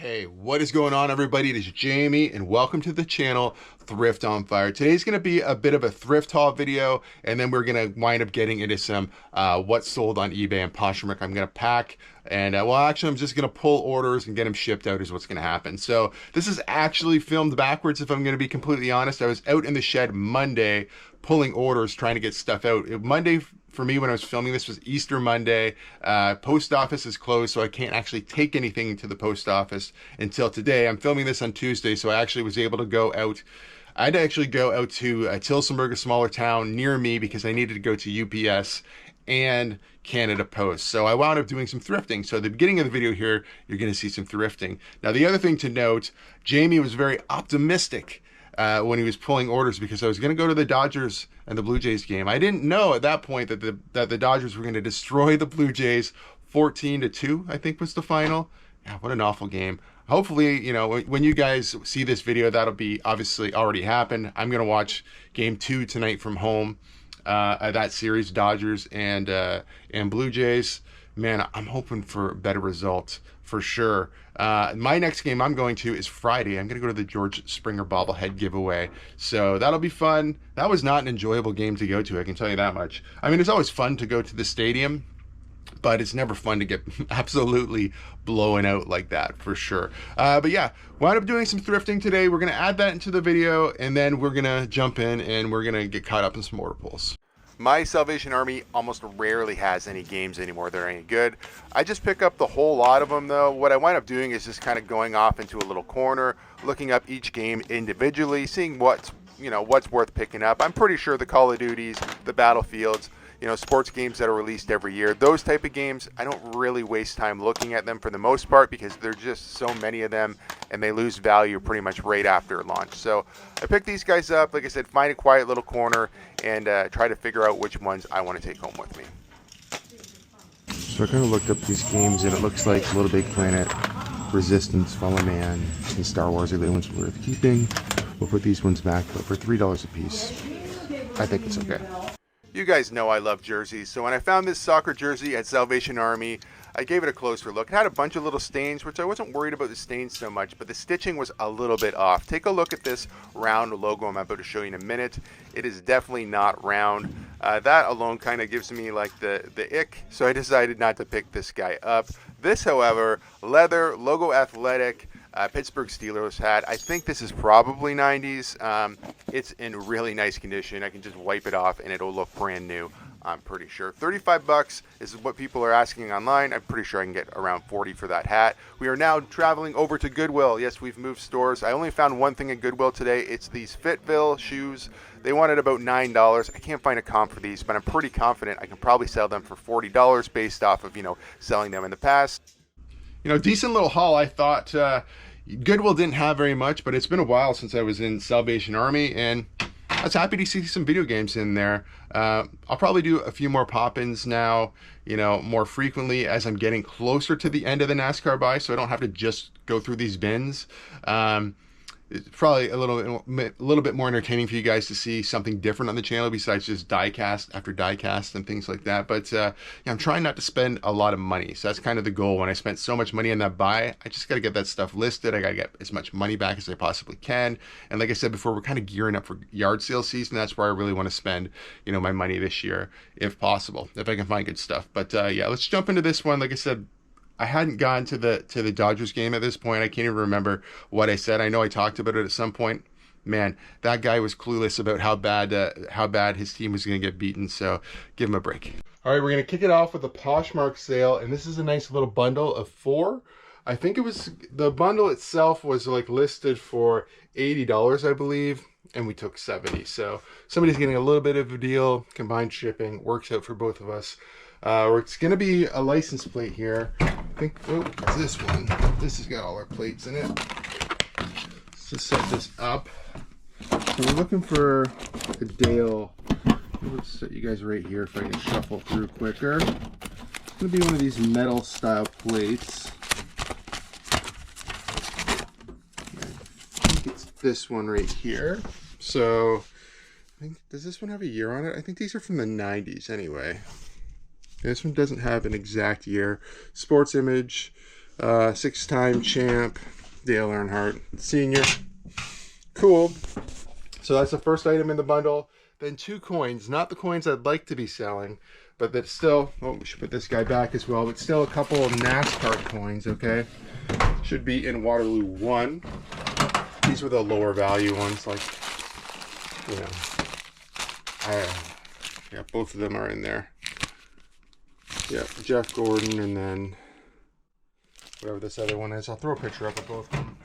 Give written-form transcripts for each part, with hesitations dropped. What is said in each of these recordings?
Hey, what is going on, everybody? It is Jamie, and welcome to the channel Thrift on Fire. Today's going to be a bit of a thrift haul video, and then we're going to wind up getting into some what's sold on eBay and Poshmark. I'm going to pack, and well, actually, I'm just going to pull orders and get them shipped out is what's going to happen. So this is actually filmed backwards, if I'm going to be completely honest. I was out in the shed Monday pulling orders, trying to get stuff out. Monday, for me, when I was filming this, was Easter Monday. Post office is closed, so I can't actually take anything to the post office until today. I'm filming this on Tuesday, so I actually was able to go out. I had to actually go out to Tillsonburg, a smaller town near me, because I needed to go to UPS and Canada Post. So I wound up doing some thrifting. So at the beginning of the video here, you're going to see some thrifting. Now, the other thing to note, Jamie was very optimistic when he was pulling orders, because I was going to go to the Dodgers and the Blue Jays game. I didn't know at that point that the Dodgers were going to destroy the Blue Jays 14-2, I think was the final. Yeah, what an awful game. Hopefully, you know, when you guys see this video, that'll be obviously already happened. I'm going to watch game 2 tonight from home, that series, Dodgers and Blue Jays. Man, I'm hoping for a better result for sure. My next game I'm going to is Friday. I'm going to go to the George Springer bobblehead giveaway. So that'll be fun. That was not an enjoyable game to go to, I can tell you that much. I mean, it's always fun to go to the stadium, but it's never fun to get absolutely blowing out like that, for sure. But yeah, wound up doing some thrifting today. We're going to add that into the video, and then we're going to jump in and we're going to get caught up in some order pulls. My Salvation Army almost rarely has any games anymore that are any good. I just pick up the whole lot of them, though. What I wind up doing is just kind of going off into a little corner, looking up each game individually, seeing what's worth picking up. I'm pretty sure the Call of Duties, the Battlefields, sports games that are released every year, those type of games, I don't really waste time looking at them for the most part, because there's just so many of them and they lose value pretty much right after launch. So I pick these guys up, like I said, find a quiet little corner and try to figure out which ones I want to take home with me. So I kind of looked up these games, and it looks like Little Big Planet, Resistance, Fallen Man, and Star Wars are the ones worth keeping. We'll put these ones back, but for $3 a piece, I think it's okay. You guys know I love jerseys, so when I found this soccer jersey at Salvation Army, I gave it a closer look. It had a bunch of little stains, which I wasn't worried about the stains so much, but the stitching was a little bit off. Take a look at this round logo I'm about to show you in a minute. It is definitely not round. That alone kind of gives me like the ick, so I decided not to pick this guy up. This, however, leather, logo athletic, Pittsburgh Steelers hat. I think this is probably 90s. It's in really nice condition. I can just wipe it off and it'll look brand new, I'm pretty sure. 35 bucks is what people are asking online. I'm pretty sure I can get around 40 for that hat. We are now traveling over to Goodwill. Yes, we've moved stores. I only found one thing at Goodwill today. It's these Fitville shoes. They wanted about $9. I can't find a comp for these, but I'm pretty confident I can probably sell them for $40 based off of, selling them in the past. Decent little haul, I thought. Goodwill didn't have very much, but it's been a while since I was in Salvation Army, and I was happy to see some video games in there. I'll probably do a few more pop-ins now, more frequently as I'm getting closer to the end of the NASCAR buy, so I don't have to just go through these bins. It's probably a little bit more entertaining for you guys to see something different on the channel besides just diecast after diecast and things like that. But yeah, I'm trying not to spend a lot of money. So that's kind of the goal. When I spent so much money on that buy, I just got to get that stuff listed. I got to get as much money back as I possibly can. And like I said before, we're kind of gearing up for yard sale season. That's where I really want to spend, my money this year, if possible, if I can find good stuff. But yeah, let's jump into this one. Like I said, I hadn't gone to the Dodgers game at this point. I can't even remember what I said. I know I talked about it at some point. Man, that guy was clueless about how bad his team was going to get beaten. So give him a break. All right, we're going to kick it off with the Poshmark sale, and this is a nice little bundle of 4. I think the bundle itself was like listed for $80, I believe, and we took $70. So somebody's getting a little bit of a deal. Combined shipping works out for both of us. It's going to be a license plate here. I think, it's this one. This has got all our plates in it. Let's just set this up. So we're looking for a Dale. Let's set you guys right here if I can shuffle through quicker. It's going to be one of these metal style plates. I think it's this one right here. So, does this one have a year on it? I think these are from the 90s anyway. This one doesn't have an exact year. Sports image, 6-time champ, Dale Earnhardt Sr. Cool. So that's the first item in the bundle. Then 2 coins, not the coins I'd like to be selling, but that's still, oh, we should put this guy back as well, but still a couple of NASCAR coins, okay? Should be in Waterloo 1. These were the lower value ones, like, you know, yeah, both of them are in there. Yeah, Jeff Gordon, and then whatever this other one is. I'll throw a picture up of both of them.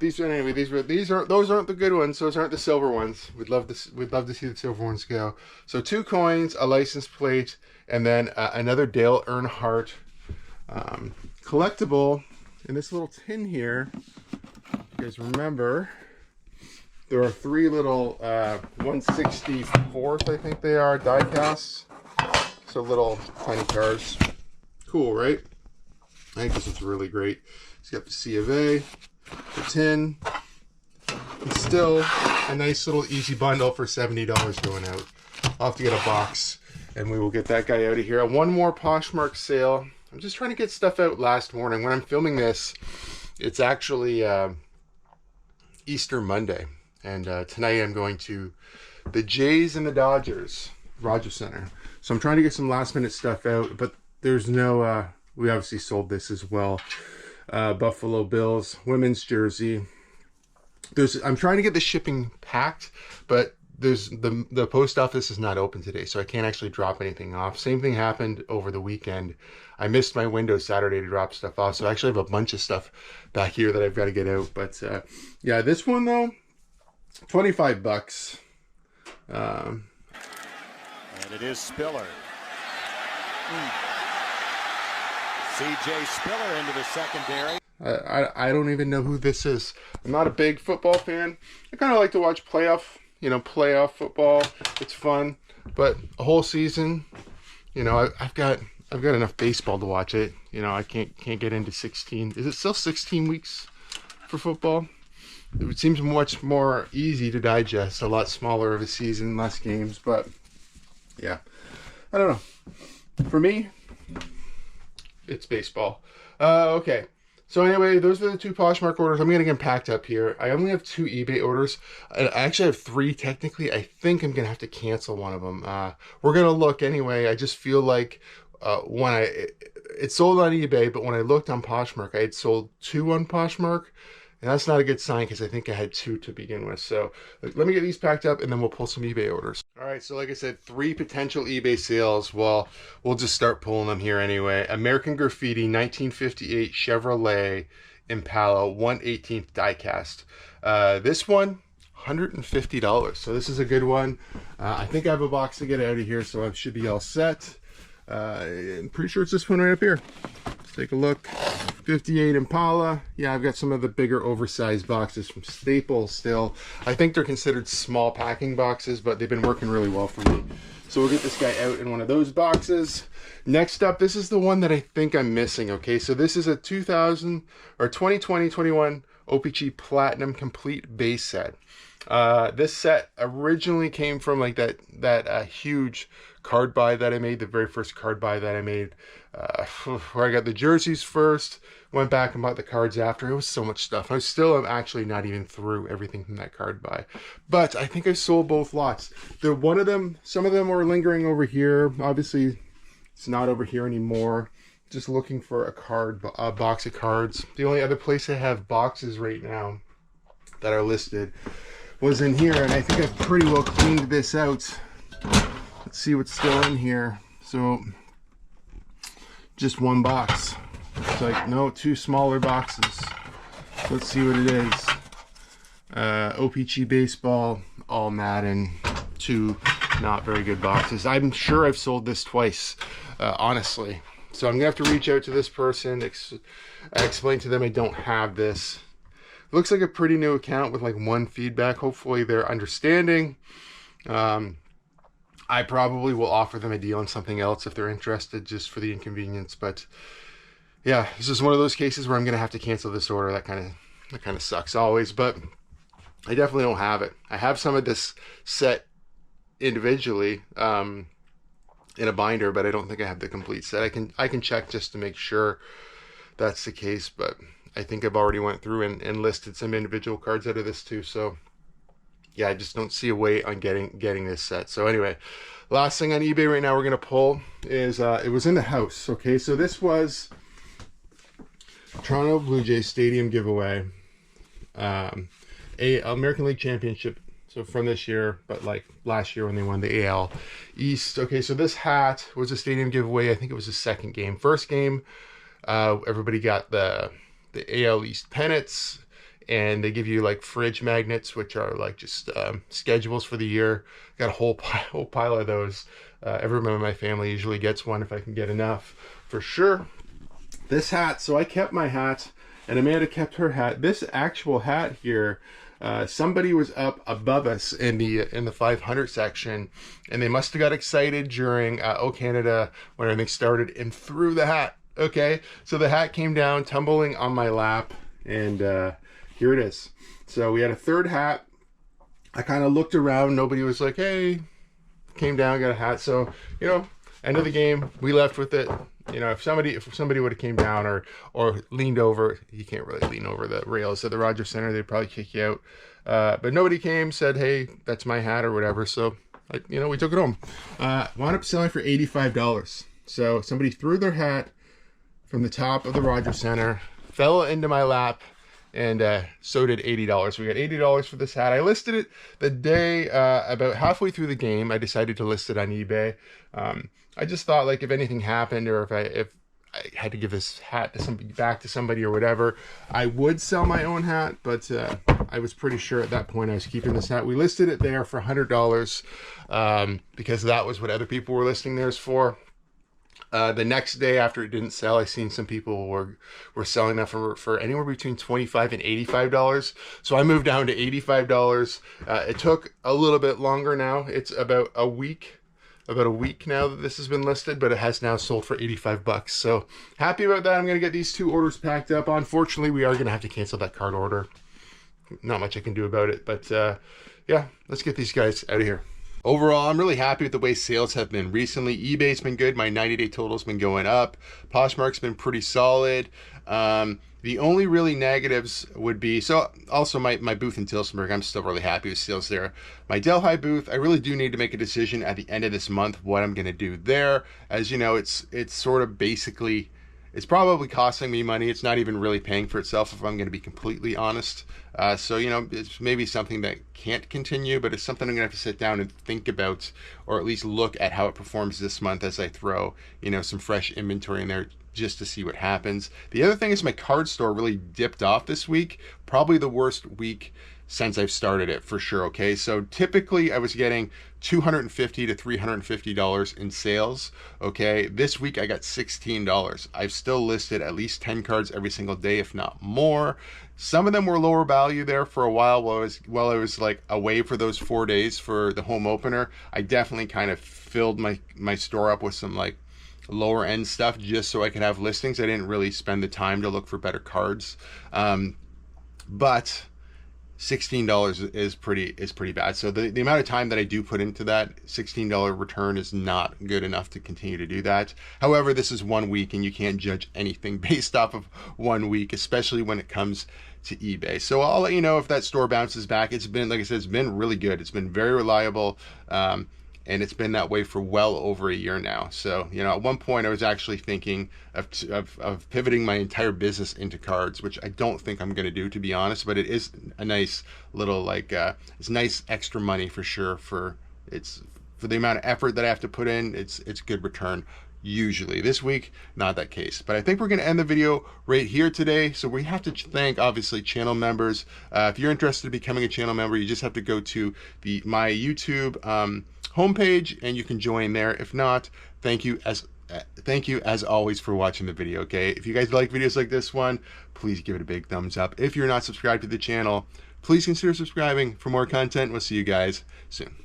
These anyway. Those aren't the good ones. Those aren't the silver ones. We'd love to see the silver ones go. So 2 coins, a license plate, and then another Dale Earnhardt collectible in this little tin here. You guys remember? There are 3 little 1/64th, I think they are, die casts. So little tiny cars. Cool, right? I think this is really great. It's got the C of A, the tin. It's still a nice little easy bundle for $70 going out. I'll have to get a box and we will get that guy out of here. One more Poshmark sale. I'm just trying to get stuff out last morning. When I'm filming this, it's actually Easter Monday. And tonight I'm going to the Jays and the Dodgers, Rogers Center. So I'm trying to get some last minute stuff out, but there's no, we obviously sold this as well. Buffalo Bills women's jersey. I'm trying to get the shipping packed, but the post office is not open today, so I can't actually drop anything off. Same thing happened over the weekend. I missed my window Saturday to drop stuff off, so I actually have a bunch of stuff back here that I've got to get out. But yeah, this one though, $25. And it is Spiller. CJ Spiller into the secondary. I don't even know who this is. I'm not a big football fan. I kind of like to watch playoff football. It's fun, but a whole season, I've got enough baseball to watch it. I can't get into 16. Is it still 16 weeks for football? It seems much more easy to digest. A lot smaller of a season, less games, but yeah, I don't know. For me, it's baseball. Okay. So anyway, those are the 2 Poshmark orders. I'm going to get them packed up here. I only have 2 eBay orders. I actually have 3 technically. I think I'm going to have to cancel one of them. We're going to look anyway. I just feel like it sold on eBay, but when I looked on Poshmark, I had sold 2 on Poshmark. And that's not a good sign because I think I had 2 to begin with. So let me get these packed up and then we'll pull some eBay orders. All right, so like I said, 3 potential eBay sales. Well, we'll just start pulling them here anyway. American Graffiti 1958 Chevrolet Impala 1/18 diecast. This one, $150. So this is a good one. I think I have a box to get out of here, so I should be all set. I'm pretty sure it's this one right up here. Let's take a look. 58 Impala. Yeah, I've got some of the bigger oversized boxes from Staples still. I think they're considered small packing boxes, but they've been working really well for me. So we'll get this guy out in one of those boxes. Next up, this is the one that I think I'm missing, okay? So this is a 2020-21 OPC Platinum Complete base set. This set originally came from like that huge card buy that I made, the very first card buy that I made, where I got the jerseys first, went back and bought the cards after. It was so much stuff. I'm actually not even through everything from that card buy, but I think I sold both lots. Some of them were lingering over here. Obviously, it's not over here anymore. Just looking for a box of cards. The only other place I have boxes right now that are listed was in here, and I think I've pretty well cleaned this out. Let's see what's still in here. So just 1 box. It's like, no, 2 smaller boxes. Let's see what it is. OPC Baseball, all Madden, 2 not very good boxes. I'm sure I've sold this twice, honestly. So I'm gonna have to reach out to this person, explain to them I don't have this. It looks like a pretty new account with like 1 feedback. Hopefully they're understanding. I probably will offer them a deal on something else if they're interested, just for the inconvenience. But yeah, this is one of those cases where I'm gonna have to cancel this order. That kind of sucks always, but I definitely don't have it. I have some of this set individually in a binder, but I don't think I have the complete set. I can check just to make sure that's the case, but I think I've already went through and listed some individual cards out of this too. So yeah, I just don't see a way on getting this set. So anyway, last thing on eBay right now we're gonna pull is it was in the house. Okay, so this was Toronto Blue Jays Stadium giveaway, a American League Championship. So from this year, but like last year when they won the AL East. Okay, so this hat was a stadium giveaway. I think it was the second game. First game, everybody got the AL East pennants, and they give you like fridge magnets, which are like just schedules for the year. Got a whole pile of those. Every member of my family usually gets one if I can get enough, for sure. This hat, so I kept my hat, and Amanda kept her hat. This actual hat here, somebody was up above us in the 500 section, and they must have got excited during Canada when everything started and threw the hat. Okay, so the hat came down tumbling on my lap, and here it is. So we had a third hat. I kind of looked around, nobody was like, hey, came down, got a hat. So, you know, end of the game, we left with it. You know, if somebody would have came down or leaned over, you can't really lean over the rails at the Rogers Center, they'd probably kick you out. But nobody came, said, hey, that's my hat or whatever. So, you know, we took it home. Wound up selling for $85. So somebody threw their hat from the top of the Rogers Center, fell into my lap, and so did $80. We got $80 for this hat. I listed it the day, about halfway through the game, I decided to list it on eBay. I just thought, like, if anything happened, or if I had to give this hat to somebody, back to somebody or whatever, I would sell my own hat, but I was pretty sure at that point I was keeping this hat. We listed it there for $100 because that was what other people were listing theirs for. The next day after it didn't sell, I seen some people were selling that for anywhere between $25 and $85. So I moved down to $85. It took a little bit longer now. It's about a week now that this has been listed, but it has now sold for $85. So happy about that. I'm going to get these two orders packed up. Unfortunately, we are going to have to cancel that card order. Not much I can do about it, but yeah, let's get these guys out of here. Overall, I'm really happy with the way sales have been recently. eBay's been good. My 90-day total's been going up. Poshmark's been pretty solid. The only really negatives would be, so also my booth in Tillsonburg, I'm still really happy with sales there. My Delhi booth, I really do need to make a decision at the end of this month what I'm going to do there. As you know, it's sort of basically, it's probably costing me money. It's not even really paying for itself, if I'm going to be completely honest. So, you know, it's maybe something that can't continue, but it's something I'm going to have to sit down and think about, or at least look at how it performs this month as I throw, you know, some fresh inventory in there just to see what happens. The other thing is my card store really dipped off this week. Probably the worst week since I've started it, for sure. Okay, so typically I was getting $250 to $350 in sales. Okay, this week I got $16. I've still listed at least 10 cards every single day, if not more. Some of them were lower value there for a while while I was like away for those 4 days for the home opener. I definitely kind of filled my store up with some like lower end stuff just so I could have listings. I didn't really spend the time to look for better cards, but $16 is pretty bad. So the amount of time that I do put into that $16 return is not good enough to continue to do that. However, this is 1 week and you can't judge anything based off of 1 week, especially when it comes to eBay. So I'll let you know if that store bounces back. It's been, like I said, it's been really good. It's been very reliable. And it's been that way for well over a year now. So, you know, at one point I was actually thinking of pivoting my entire business into cards, which I don't think I'm going to do, to be honest, but it is a nice little, like, it's nice extra money for sure for the amount of effort that I have to put in. It's good return. Usually this week, not that case, but I think we're going to end the video right here today. So we have to thank, obviously, channel members. If you're interested in becoming a channel member, you just have to go to my YouTube homepage and you can join there. If not, thank you as always for watching the video. Okay, if you guys like videos like this one, please give it a big thumbs up. If you're not subscribed to the channel, please consider subscribing for more content. We'll see you guys soon.